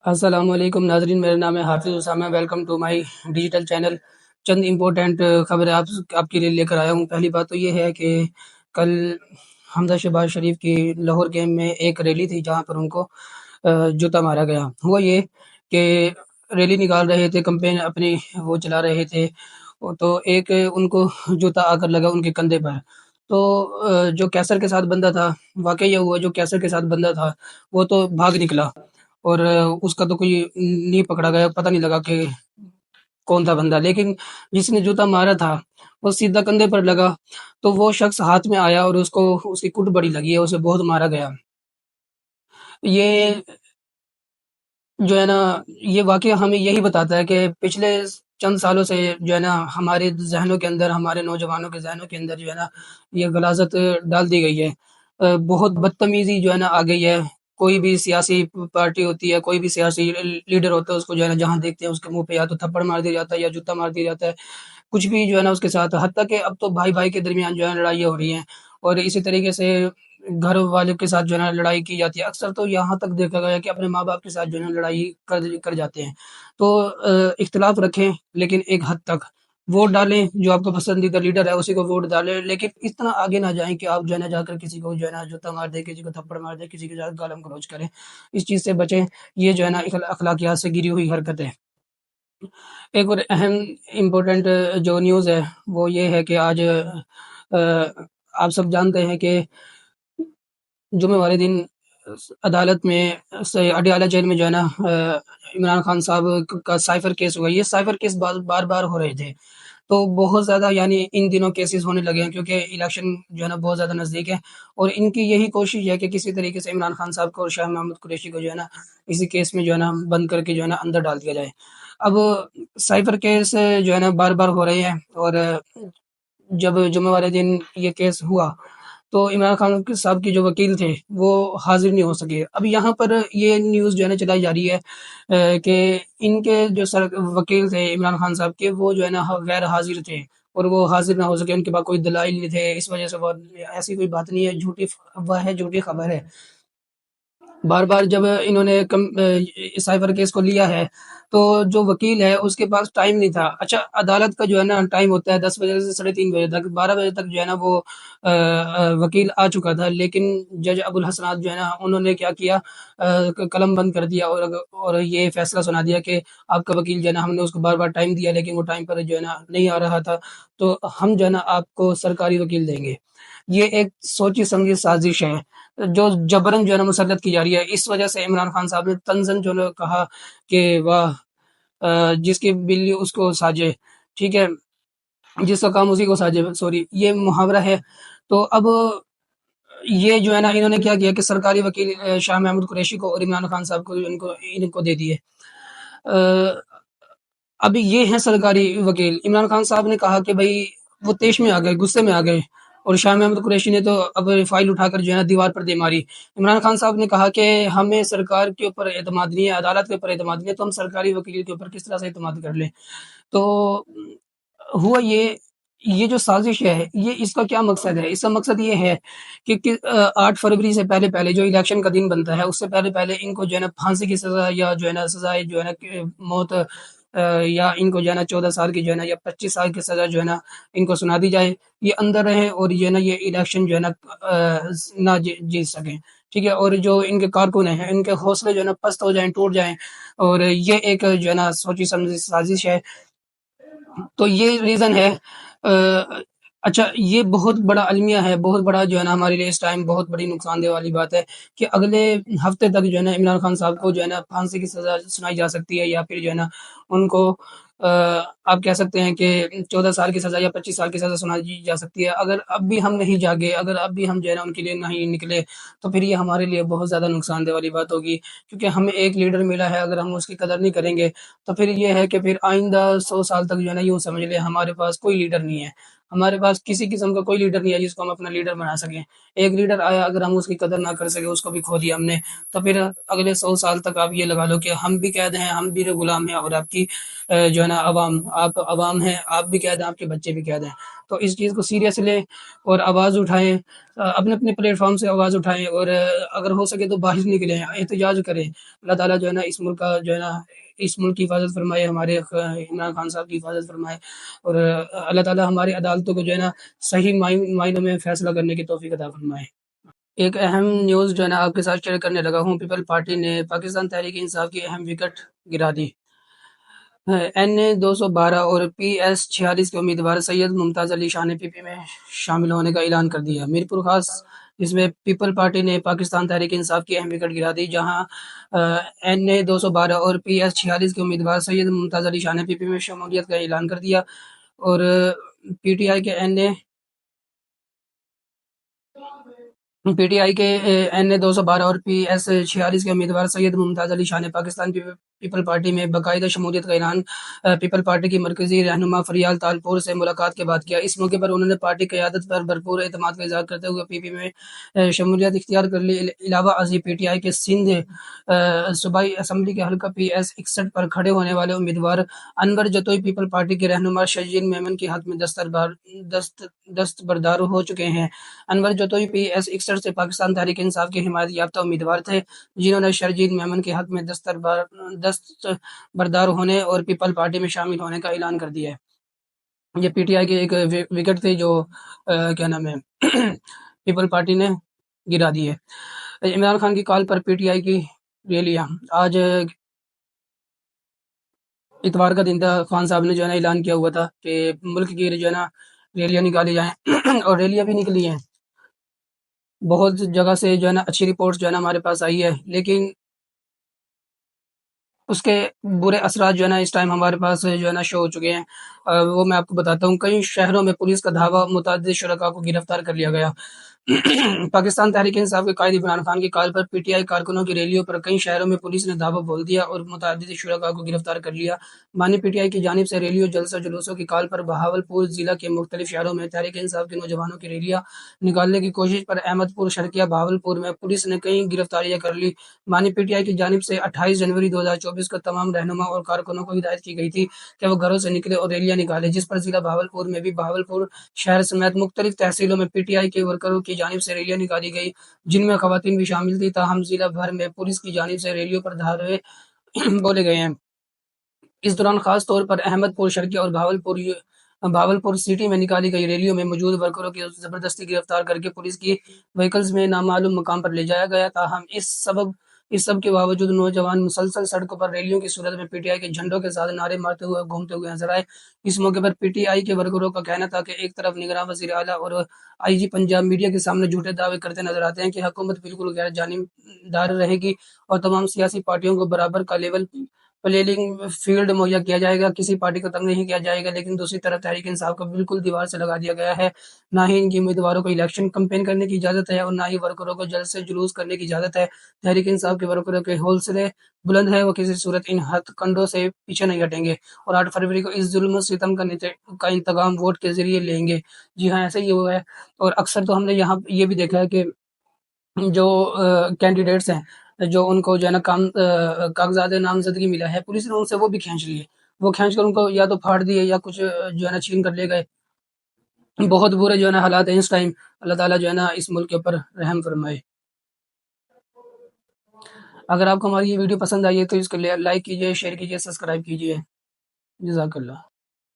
السلام علیکم ناظرین، میرا نام ہے Hafiz Osama. Welcome to my digital channel. چند امپورٹنٹ خبریں آپ کے لیے لے کر آیا ہوں۔ پہلی بات تو یہ ہے کہ کل حمزہ شہباز شریف کی لاہور گیم میں ایک ریلی تھی جہاں پر ان کو جوتا مارا گیا۔ ہوا یہ کہ ریلی نکال رہے تھے، کمپین اپنی وہ چلا رہے تھے، تو ایک ان کو جوتا آ کر لگا ان کے کندھے پر۔ تو جو کیسر کے ساتھ بندہ تھا، واقعہ یہ ہوا جو کیسر کے ساتھ بندہ تھا وہ تو بھاگ نکلا، اور اس کا تو کوئی نہیں پکڑا گیا، پتہ نہیں لگا کہ کون تھا بندہ، لیکن جس نے جوتا مارا تھا وہ سیدھا کندھے پر لگا، تو وہ شخص ہاتھ میں آیا اور اس کو اس کی کٹ بڑی لگی ہے، اسے بہت مارا گیا۔ یہ جو ہے نا، یہ واقعہ ہمیں یہی بتاتا ہے کہ پچھلے چند سالوں سے جو ہے نا ہمارے ذہنوں کے اندر، ہمارے نوجوانوں کے ذہنوں کے اندر جو ہے نا یہ غلاظت ڈال دی گئی ہے۔ بہت بدتمیزی جو ہے نا آ گئی ہے۔ کوئی بھی سیاسی پارٹی ہوتی ہے، کوئی بھی سیاسی لیڈر ہوتا ہے، اس کو جو ہے نا جہاں دیکھتے ہیں اس کے منہ پہ یا تو تھپڑ مار دیا جاتا ہے یا جوتا مار دیا جاتا ہے، کچھ بھی جو ہے نا اس کے ساتھ، حتیٰ کہ اب تو بھائی بھائی کے درمیان جو ہے لڑائیاں ہو رہی ہیں، اور اسی طریقے سے گھر والے کے ساتھ جو ہے نا لڑائی کی جاتی ہے۔ اکثر تو یہاں تک دیکھا گیا کہ اپنے ماں باپ کے ساتھ جو ہے نا لڑائی کر جاتے ہیں۔ تو اختلاف رکھیں لیکن ایک حد تک، ووٹ ڈالیں، جو آپ کا پسندیدہ لیڈر ہے اسی کو ووٹ ڈالیں، لیکن اتنا آگے نہ جائیں کہ آپ جو ہے نا جا کر کسی کو جو ہے نا جوتا مار دیں، کسی کو تھپڑ مار دیں، کسی کے ساتھ گالم گلوچ کریں۔ اس چیز سے بچیں، یہ جو ہے نا اخلاقیات سے گری ہوئی حرکت ہے۔ ایک اور اہم امپورٹنٹ جو نیوز ہے وہ یہ ہے کہ آج آپ سب جانتے ہیں کہ جمعے والے دن عدالت میں اڈیالہ جیل میں جو ہے نا عمران خان صاحب کا سائفر کیس ہوا۔ یہ سائفر کیس بار بار ہو رہے تھے، تو بہت زیادہ یعنی ان دنوں کیسز ہونے لگے ہیں کیونکہ الیکشن جو ہے نا بہت زیادہ نزدیک ہے، اور ان کی یہی کوشش ہے کہ کسی طریقے سے عمران خان صاحب کو اور شاہ محمود قریشی کو جو ہے نا اسی کیس میں جو ہے نا بند کر کے جو ہے نا اندر ڈال دیا جائے۔ اب سائفر کیس جو ہے نا بار بار ہو رہے ہیں، اور جب جمعہ والے دن یہ کیس ہوا تو عمران خان صاحب کے جو وکیل تھے وہ حاضر نہیں ہو سکے۔ اب یہاں پر یہ نیوز جو ہے نا چلائی جا رہی ہے کہ ان کے جو وکیل تھے عمران خان صاحب کے، وہ جو ہے نا غیر حاضر تھے، اور وہ حاضر نہ ہو سکے، ان کے پاس کوئی دلائل نہیں تھے، اس وجہ سے وہ، ایسی کوئی بات نہیں ہے، جھوٹی افواہ ہے، جھوٹی خبر ہے۔ بار بار جب انہوں نے سائبر کیس کو لیا ہے تو جو وکیل ہے اس کے پاس ٹائم نہیں تھا۔ اچھا، عدالت کا جو ہے نا ٹائم ہوتا ہے 10 بجے سے 3:30 بجے تک، 12 بجے تک جو ہے نا وہ وکیل آ چکا تھا، لیکن جج ابو الحسنات جو ہے نا انہوں نے کیا کیا، قلم بند کر دیا، اور یہ فیصلہ سنا دیا کہ آپ کا وکیل جو ہے نا، ہم نے اس کو بار بار ٹائم دیا لیکن وہ ٹائم پر جو ہے نا نہیں آ رہا تھا، تو ہم جو ہے نا آپ کو سرکاری وکیل دیں گے۔ یہ ایک سوچی سمجھی سازش ہے جو جبرن جو ہے نا مسلط کی جا رہی ہے۔ اس وجہ سے عمران خان صاحب نے طنزاً جو ہے کہا کہ واہ، جس کی بلی اس کو ساجے، ٹھیک ہے، جس کا کام اسی کو ساجے، سوری، یہ محاورہ ہے۔ تو اب یہ جو ہے نا انہوں نے کیا کیا کہ سرکاری وکیل شاہ محمود قریشی کو اور عمران خان صاحب کو ان کو دے دیے۔ ابھی یہ ہیں سرکاری وکیل۔ عمران خان صاحب نے کہا کہ بھائی وہ تیش میں آ گئے، غصے میں آ گئے، اور شاہ محمود قریشی نے تو اب فائل اٹھا کر جو ہے نا دیوار پر دے ماری۔ عمران خان صاحب نے کہا کہ ہمیں سرکار کے اوپر اعتماد نہیں ہے، عدالت کے اوپر اعتماد نہیں ہے، تو ہم سرکاری وکیل کے اوپر کس طرح سے اعتماد کر لیں۔ تو ہوا یہ جو سازش ہے، یہ اس کا کیا مقصد ہے؟ اس کا مقصد یہ ہے کہ 8 فروری سے پہلے جو الیکشن کا دن بنتا ہے اس سے پہلے ان کو جو ہے نا پھانسی کی سزا یا جو ہے نا سزائے جو ہے نا موت، یا ان کو جو ہے نا 14 سال کی جو ہے نا یا 25 سال کی سزا جو ہے نا ان کو سنا دی جائے، یہ اندر رہیں اور یہ نا یہ الیکشن جو ہے نا نہ جیت سکیں، ٹھیک ہے، اور جو ان کے کارکن ہیں ان کے حوصلے جو ہے نا پست ہو جائیں، ٹوٹ جائیں، اور یہ ایک جو ہے نا سوچی سمجھی سازش ہے۔ تو یہ ریزن ہے۔ اچھا، یہ بہت بڑا المیہ ہے، بہت بڑا جو ہے نا ہمارے لیے اس ٹائم بہت بڑی نقصان دہ والی بات ہے کہ اگلے ہفتے تک جو ہے نا عمران خان صاحب کو جو ہے نا پھانسی کی سزا سنائی جا سکتی ہے، یا پھر جو ہے نا ان کو آپ کہہ سکتے ہیں کہ 14 سال کی سزا یا 25 سال کی سزا سنائی جا سکتی ہے۔ اگر اب بھی ہم نہیں جاگے، اگر اب بھی ہم جو ہے نا ان کے لیے نہیں نکلے، تو پھر یہ ہمارے لیے بہت زیادہ نقصان دہ والی بات ہوگی، کیونکہ ہمیں ایک لیڈر ملا ہے، اگر ہم اس کی قدر نہیں کریں گے تو پھر یہ ہے کہ پھر آئندہ 100 سال تک جو ہے نا یوں سمجھ لیں ہمارے پاس کوئی لیڈر نہیں ہے، ہمارے پاس کسی قسم کا کوئی لیڈر نہیں ہے جس کو ہم اپنا لیڈر بنا سکیں۔ ایک لیڈر آیا، اگر ہم اس کی قدر نہ کر سکے، اس کو بھی کھو دیا ہم نے، تو پھر اگلے 100 سال تک آپ یہ لگا لو کہ ہم بھی قید ہیں، ہم بھی غلام ہیں، اور آپ کی جو ہے نا عوام، آپ عوام ہیں، آپ بھی قید ہیں، آپ کے بچے بھی قید ہیں۔ تو اس چیز کو سیریس لیں اور آواز اٹھائیں، اپنے اپنے پلیٹ فارم سے آواز اٹھائیں، اور اگر ہو سکے تو باہر نکلیں، احتجاج کریں۔ اللہ تعالیٰ جو ہے نا اس ملک کا جو ہے نا اس ملک کی حفاظت فرمائے، ہمارے عمران خان صاحب کی حفاظت فرمائے، اور اللہ تعالیٰ ہماری عدالتوں کو جو ہے نا صحیح معنوں میں فیصلہ کرنے کی توفیق عطا فرمائے۔ ایک اہم نیوز جو ہے نا آپ کے ساتھ شیئر کرنے لگا ہوں۔ پیپل پارٹی نے پاکستان تحریک انصاف کی اہم وکٹ گرا دی۔ NA 212 اور PS 46 کے امیدوار سید ممتاز علی شاہ نے پی پی میں شامل ہونے کا اعلان کر دیا۔ میرپور خاص، جس میں پیپل پارٹی نے پاکستان تحریک انصاف کی اہم وکٹ گرا دی، جہاں NA 212 اور PS 46 کے امیدوار سید ممتاز علی شاہ نے پی پی میں شمولیت کا اعلان کر دیا، اور پی ٹی آئی کے NA 212 اور PS 46 کے امیدوار سید ممتاز علی شاہ نے پاکستان پیپل پارٹی میں باقاعدہ شمولیت کا اعلان پیپل پارٹی کی مرکزی رہنما فریال تالپور سے ملاقات کے بعد کیا۔ اس موقع پر انہوں نے پارٹی قیادت پر بھرپور اعتماد کا اظہار کرتے ہوئے پی پی میں شمولیت اختیار کر لی۔ علاوہ ازیں پی ٹی آئی کے سندھ صوبائی اسمبلی کے حلقہ PS 61 پر کھڑے ہونے والے امیدوار انور جتوئی پیپل پارٹی کے رہنما شرجیل میمن کے حق میں دستبردار ہو چکے ہیں۔ انور جتوئی PS 61 سے پاکستان تحریک انصاف کے حمایت یافتہ امیدوار تھے، جنہوں نے شرجیل میمن کے حق میں دستبردار ہونے اور پیپل پارٹی میں شامل ہونے کا اعلان کر دیا ہے۔ یہ پی ٹی آئی کی ایک وکٹ تھی جو کیا نام ہے پیپل پارٹی نے گرا دی ہے۔ عمران خان کی کال پر پی ٹی آئی کی ریلیاں۔ آج اتوار کا دن تھا، خان صاحب نے جو ہے نا اعلان کیا ہوا تھا کہ ملک کی جو ہے نا ریلیاں نکالی جائیں اور ریلیاں بھی نکلی ہیں۔ بہت جگہ سے جو ہے نا اچھی رپورٹس جو ہے نا ہمارے پاس آئی ہے، لیکن اس کے برے اثرات جو ہے نا اس ٹائم ہمارے پاس جو ہے نا شو ہو چکے ہیں۔ وہ میں آپ کو بتاتا ہوں۔ کئی شہروں میں پولیس کا دھاوا، متعدد شرکاء کو گرفتار کر لیا گیا۔ پاکستان تحریک انصاف کے قائد عمران خان کی کال پر پی ٹی آئی کارکنوں کی ریلیوں پر کئی شہروں میں پولیس نے دھاوا بول دیا اور متعدد شرکاء کو گرفتار کر لیا۔ بانی پی ٹی آئی کی جانب سے ریلیوں، جلسہ جلوسوں کی کال پر بہاولپور ضلع کے مختلف شہروں میں تحریک انصاف کے نوجوانوں کی ریلیاں نکالنے کی کوشش پر احمد پور، شرقیہ بہاولپور میں پولیس نے کئی گرفتاریاں کر لی۔ بانی پی ٹی آئی کی جانب سے 28 جنوری 2024 کو تمام رہنما اور کارکنوں کو ہدایت کی گئی تھی کہ وہ گھروں سے نکلے اور ریلیاں نکالیں، جس پر ضلع بہاولپور میں بھی بہاولپور شہر سمیت مختلف تحصیلوں میں پی ٹی آئی کے ورکروں کی جانب سے ریلیاں نکالی گئی، جن میں خواتین بھی شامل تھیں۔ تاہم ضلع بھر میں پولیس کی جانب سے ریلیوں پر دھاوے بولے گئے ہیں۔ اس دوران خاص طور پر احمد پور، شرقیہ اور بہاولپور سٹی میں نکالی گئی ریلیوں میں موجود ورکروں کی زبردستی گرفتار کر کے پولیس کی وہیکلز میں نامعلوم مقام پر لے جایا گیا۔ تاہم اس سب کے باوجود نوجوان مسلسل سڑکوں پر ریلیوں کی صورت میں پی ٹی آئی کے جھنڈوں کے ساتھ نعرے مارتے ہوئے گھومتے ہوئے نظر آئے۔ اس موقع پر پی ٹی آئی کے ورکروں کا کہنا تھا کہ ایک طرف نگراں وزیر اعلیٰ اور آئی جی پنجاب میڈیا کے سامنے جھوٹے دعوے کرتے نظر آتے ہیں کہ حکومت بالکل غیر جانبدار رہے گی اور تمام سیاسی پارٹیوں کو برابر کا لیول پلیئنگ فیلڈ مہیا کیا جائے گا، کسی پارٹی کو تنگ نہیں کیا جائے گا، لیکن دوسری طرف تحریک انصاف کو بالکل دیوار سے لگا دیا گیا ہے۔ نہ ہی ان کے امیدواروں کو الیکشن کمپین کرنے کی اجازت ہے اور نہ ہی ورکروں کو جلسے جلوس کرنے کی اجازت ہے۔ تحریک انصاف کے ورکروں کے حوصلے بلند ہے، وہ کسی صورت ان ہتھ کنڈوں سے پیچھے نہیں ہٹیں گے اور 8 فروری کو اس ظلم و ستم کا انتقام ووٹ کے ذریعے لیں گے۔ جی ہاں، ایسے ہی ہوا ہے۔ اور اکثر تو ہم نے یہاں یہ بھی دیکھا ہے کہ جو کینڈیڈیٹس ہیں، جو ان کو جو ہے نا کاغذات نامزدگی ملا ہے، پولیس نے ان سے وہ بھی کھینچ لیے، وہ کھینچ کر ان کو یا تو پھاڑ دیے یا کچھ جو ہے نا چھین کر لے گئے۔ بہت برے جو ہے نا حالات ہیں اس ٹائم۔ اللہ تعالیٰ جو ہے نا اس ملک کے اوپر رحم فرمائے۔ اگر آپ کو ہماری یہ ویڈیو پسند آئی ہے تو اس کو لائک کیجیے، شیئر کیجیے، سبسکرائب کیجیے۔ جزاک اللہ۔